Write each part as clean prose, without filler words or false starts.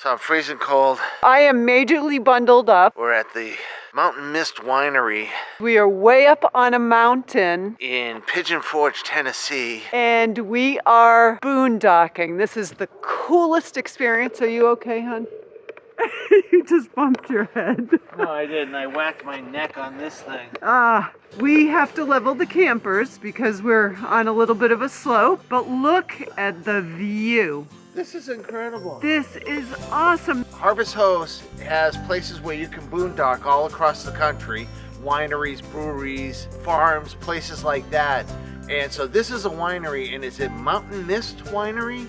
So I'm freezing cold. I am majorly bundled up. We're at the Mountain Mist Winery. We are way up on a mountain In Pigeon Forge, Tennessee. and we are boondocking. This is the coolest experience. Are you okay, hon? You just bumped your head. No, I didn't. I whacked my neck on this thing. We have to level the campers because we're on a little bit of a slope, but look at the view. This is incredible. This is awesome. Harvest Host has places where you can boondock all across the country. Wineries, breweries, farms, places like that. And so this is a winery, and is it Mountain Mist Winery?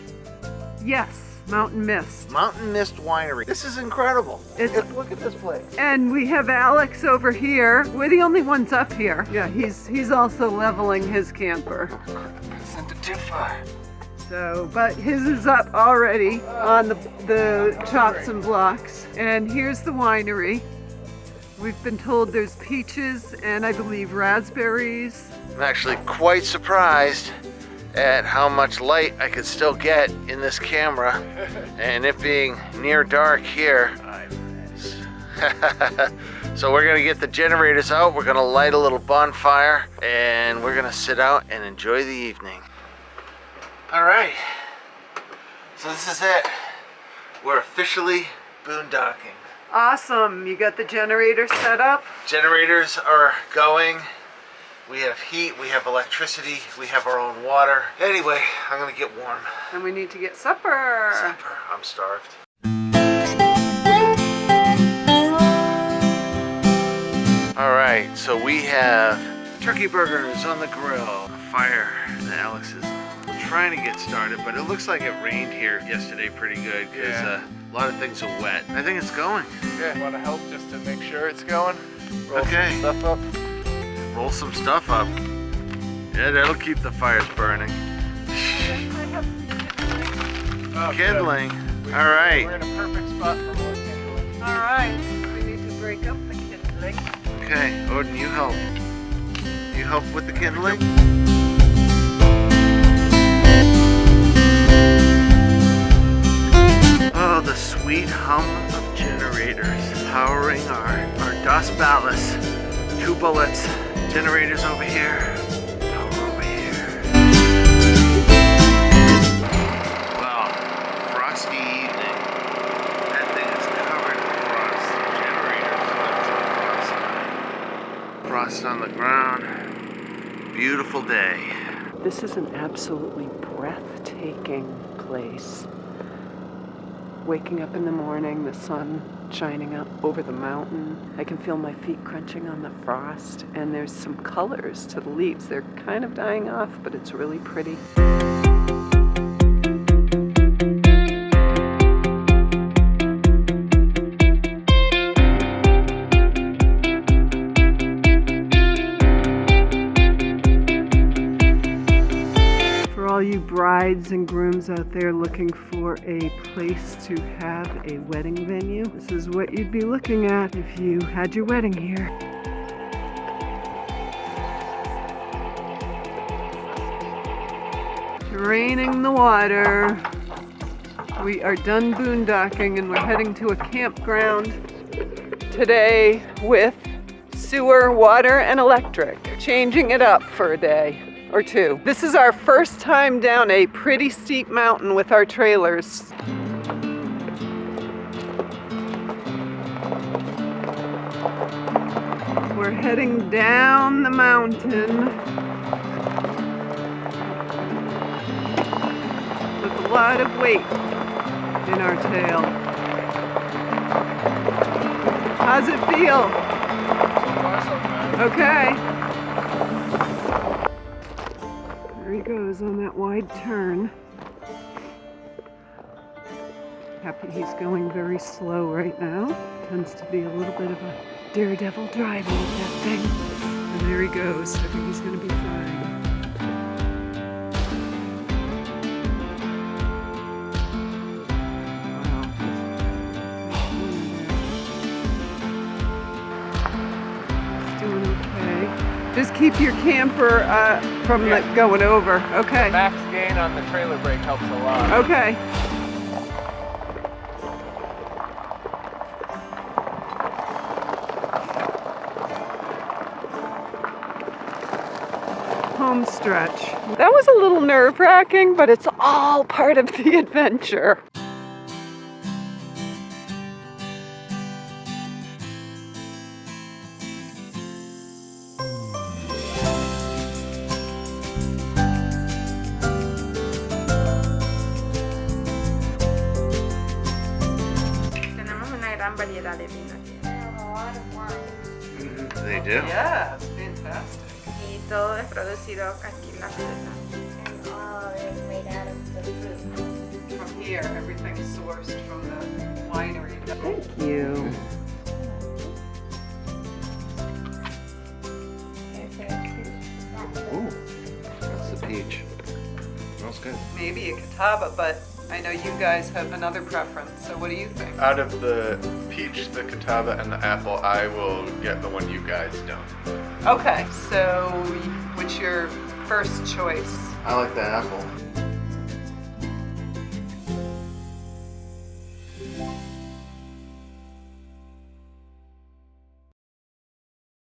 Yes, Mountain Mist. Mountain Mist Winery. This is incredible. Look at this place. And we have Alex over here. We're the only ones up here. Yeah, he's also leveling his camper. I sent it too far. So, but his is up already on the chops and blocks. And here's the winery. We've been told there's peaches and I believe raspberries. I'm actually quite surprised at how much light I could still get in this camera, and it being near dark here. So we're gonna get the generators out, we're gonna light a little bonfire, and we're gonna sit out and enjoy the evening. All right, so this is it. We're officially boondocking. Awesome, you got the generator set up? Generators are going. We have heat, we have electricity, we have our own water. Anyway, I'm gonna get warm. And we need to get supper. Supper, I'm starved. All right, so we have turkey burgers on the grill. A fire that Alex is trying to get started, but it looks like it rained here yesterday pretty good because a lot of things are wet. I think it's going. Yeah, want to help just to make sure it's going? Roll Okay. some stuff up. Roll some stuff up. Yeah, that'll keep the fires burning. Oh, Kindling. good. All right. We're in a perfect spot for more kindling. All right, we need to break up the kindling. Okay, Odin, you help. You help with the kindling? Oh, the sweet hum of generators powering our DOS ballast. 2 bullets. Generators over here. Power over here. Well, frosty evening. That thing is covered in frost. Generators, frost on the ground. Beautiful day. This is an absolutely breathtaking place. Waking up in the morning, the sun shining up over the mountain. I can feel my feet crunching on the frost, and there's some colors to the leaves. They're kind of dying off, but it's really pretty. All you brides and grooms out there looking for a place to have a wedding venue, this is what you'd be looking at if you had your wedding here. Draining the water. We are done boondocking and we're heading to a campground today with sewer, water, and electric. Changing it up for a day or two. This is our first time down a pretty steep mountain with our trailers. We're heading down the mountain with a lot of weight in our tail. How's it feel? Okay. There he goes on that wide turn. Happy he's going very slow right now. Tends to be a little bit of a daredevil driving that thing. And there he goes. I think he's going to be fine. Just keep your camper from going over. Okay. Max gain on the trailer brake helps a lot. Okay. home stretch. That was a little nerve-wracking, but it's all part of the adventure. Tenemos una gran variedad de vinos aquí. They do. Yeah, it's fantastic. Y todo es producido aquí en la fruta. And all is made out of the fruit. From here, everything's sourced from the winery. Thank you. Ooh, that's the peach. Smells good. Maybe a catawba, but I know you guys have another preference, so what do you think? Out of the peach, the catawba, and the apple, I will get the one you guys don't. Okay, so what's your first choice? I like the apple.